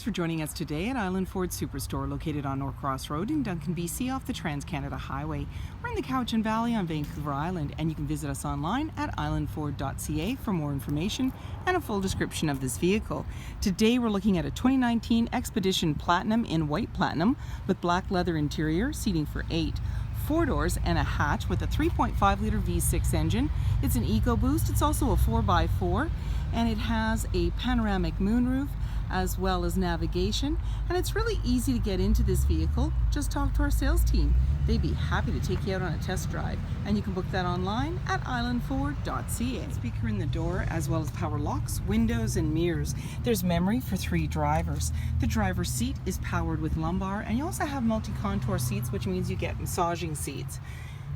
Thanks for joining us today at Island Ford Superstore, located on Norcross Road in Duncan, BC, off the Trans-Canada Highway. We're in the Cowichan Valley on Vancouver Island, and you can visit us online at islandford.ca for more information and a full description of this vehicle. Today we're looking at a 2019 Expedition Platinum in white platinum with black leather interior, seating for 8. 4 doors and a hatch with a 3.5 liter V6 engine. It's an EcoBoost. It's also a 4x4, and it has a panoramic moonroof as well as navigation, and it's really easy to get into this vehicle. Just talk to our sales team. They'd be happy to take you out on a test drive, and you can book that online at islandford.ca. Speaker in the door, as well as power locks, windows, and mirrors. There's memory for 3 drivers. The driver's seat is powered with lumbar, and you also have multi-contour seats, which means you get massaging seats.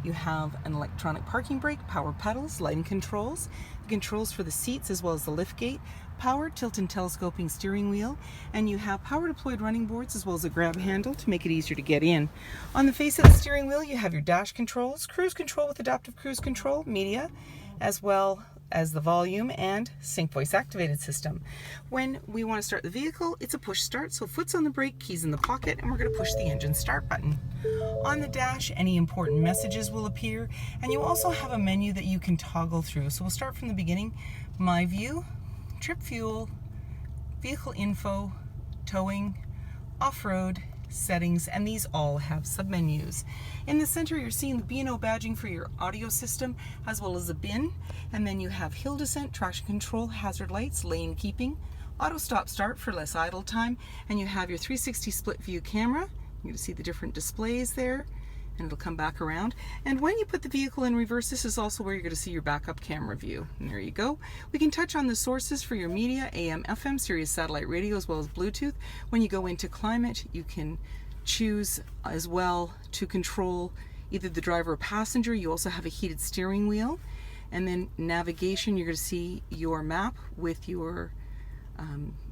You have an electronic parking brake, power pedals, lighting controls, the controls for the seats as well as the lift gate, power tilt and telescoping steering wheel, and you have power deployed running boards as well as a grab handle to make it easier to get in. On the face of the steering wheel you have your dash controls, cruise control with adaptive cruise control, media, as well as the volume and sync voice activated system. When we want to start the vehicle, it's a push start, so foot's on the brake, keys in the pocket, and we're going to push the engine start button. On the dash, any important messages will appear, and you also have a menu that you can toggle through. So we'll start from the beginning. My view, trip fuel, vehicle info, towing, off-road, settings, and these all have submenus. In the center you're seeing the B&O badging for your audio system as well as a bin, and then you have hill descent, traction control, hazard lights, lane keeping, auto stop start for less idle time, and you have your 360 split view camera. You're going to see the different displays there, and it'll come back around. And when you put the vehicle in reverse, this is also where you're going to see your backup camera view. And there you go. We can touch on the sources for your media, AM, FM, Sirius satellite radio, as well as Bluetooth. When you go into climate, you can choose as well to control either the driver or passenger. You also have a heated steering wheel. And then navigation, you're going to see your map with your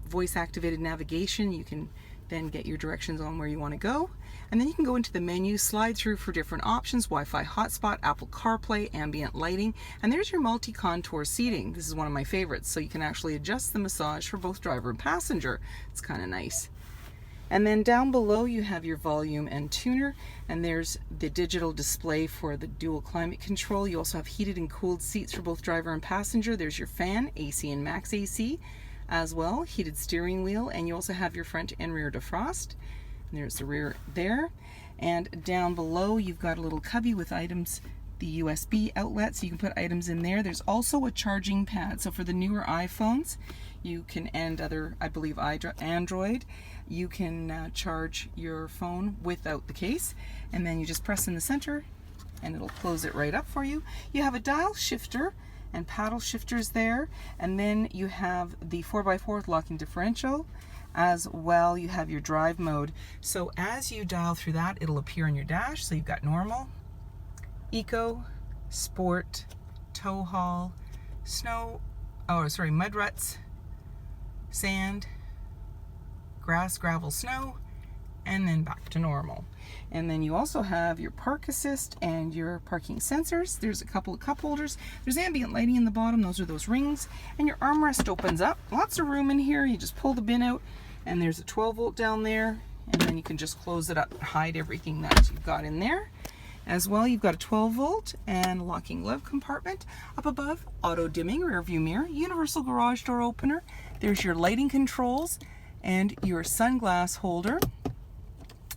voice activated navigation. You can then get your directions on where you want to go, and then you can go into the menu, slide through for different options: Wi-Fi hotspot, Apple CarPlay, ambient lighting, and there's your multi-contour seating. This is one of my favorites, so you can actually adjust the massage for both driver and passenger. It's kind of nice. And then down below you have your volume and tuner, and there's the digital display for the dual climate control. You also have heated and cooled seats for both driver and passenger. There's your fan, AC and max AC as well, heated steering wheel, and you also have your front and rear defrost. And there's the rear there. And down below you've got a little cubby with items, the USB outlet, so you can put items in there. There's also a charging pad, so for the newer iPhones you can, and other, I believe, Android, you can charge your phone without the case, and then you just press in the center and it'll close it right up for you. You have a dial shifter and paddle shifters there, and then you have the 4x4 with locking differential. As well, you have your drive mode, so as you dial through that, it'll appear on your dash. So you've got normal, eco, sport, tow haul, mud ruts, sand, grass, gravel, snow, and then back to normal. And then you also have your park assist and your parking sensors. There's a couple of cup holders. There's ambient lighting in the bottom. Those are those rings. And your armrest opens up. Lots of room in here. You just pull the bin out, and there's a 12 volt down there, and then you can just close it up and hide everything that you've got in there. As well, you've got a 12 volt and locking glove compartment. Up above, auto dimming rear view mirror, universal garage door opener. There's your lighting controls and your sunglass holder.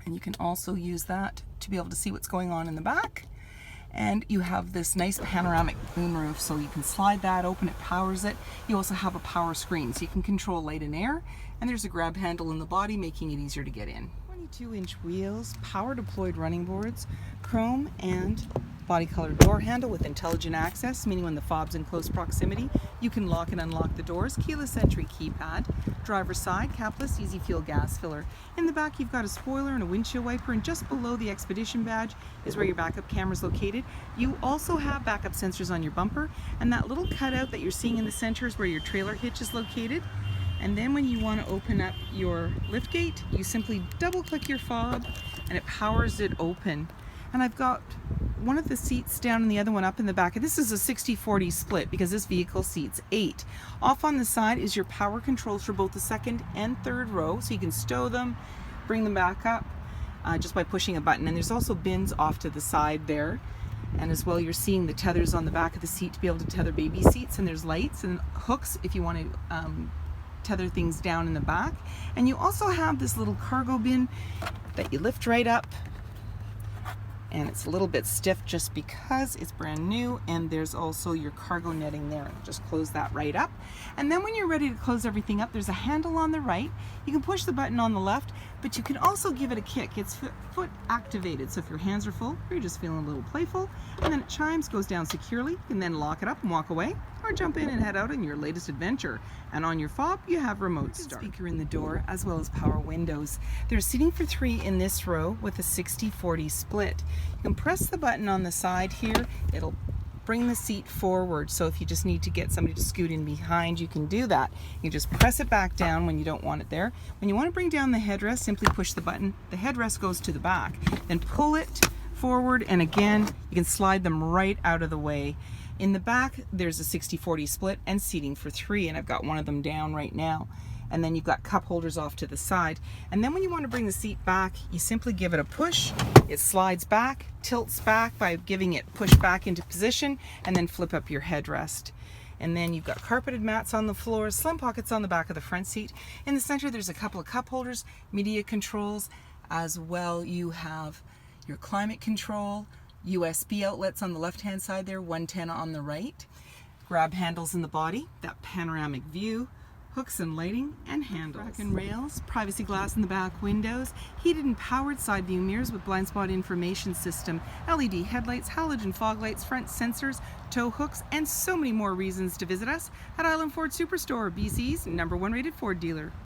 And you can also use that to be able to see what's going on in the back. And you have this nice panoramic moonroof, so you can slide that open, it powers it. You also have a power screen, so you can control light and air. And there's a grab handle in the body, making it easier to get in. 22-inch wheels, power deployed running boards, chrome and body colored door handle with intelligent access, meaning when the fob's in close proximity, you can lock and unlock the doors. Keyless entry keypad, driver's side, capless, easy fuel gas filler. In the back you've got a spoiler and a windshield wiper, and just below the Expedition badge is where your backup camera is located. You also have backup sensors on your bumper, and that little cutout that you're seeing in the center is where your trailer hitch is located. And then when you want to open up your lift gate, you simply double click your fob and it powers it open. And I've got one of the seats down and the other one up in the back. This is a 60-40 split because this vehicle seats 8. Off on the side is your power controls for both the second and third row, so you can stow them, bring them back up just by pushing a button. And there's also bins off to the side there. And as well, you're seeing the tethers on the back of the seat to be able to tether baby seats, and there's lights and hooks if you want to tether things down in the back. And you also have this little cargo bin that you lift right up, and it's a little bit stiff just because it's brand new, and there's also your cargo netting there. Just close that right up, and then when you're ready to close everything up, there's a handle on the right. You can push the button on the left, but you can also give it a kick. It's foot activated, so if your hands are full or you're just feeling a little playful, and then it chimes, goes down securely, you can then lock it up and walk away, or jump in and head out on your latest adventure. And on your fob, you have remote start. Speaker in the door, as well as power windows. There's seating for 3 in this row with a 60-40 split. You can press the button on the side here. It'll bring the seat forward, so if you just need to get somebody to scoot in behind, you can do that. You just press it back down when you don't want it there. When you want to bring down the headrest, simply push the button. The headrest goes to the back. Then pull it forward, and again, you can slide them right out of the way. In the back, there's a 60-40 split and seating for 3, and I've got one of them down right now. And then you've got cup holders off to the side. And then when you want to bring the seat back, you simply give it a push. It slides back, tilts back by giving it push back into position, and then flip up your headrest. And then you've got carpeted mats on the floor, slim pockets on the back of the front seat. In the center, there's a couple of cup holders, media controls, as well you have your climate control, USB outlets on the left-hand side there, 110 on the right, grab handles in the body, that panoramic view, hooks and lighting, and handles. Rack and rails, privacy glass in the back windows, heated and powered side view mirrors with blind spot information system, LED headlights, halogen fog lights, front sensors, tow hooks, and so many more reasons to visit us at Island Ford Superstore, BC's #1 rated Ford dealer.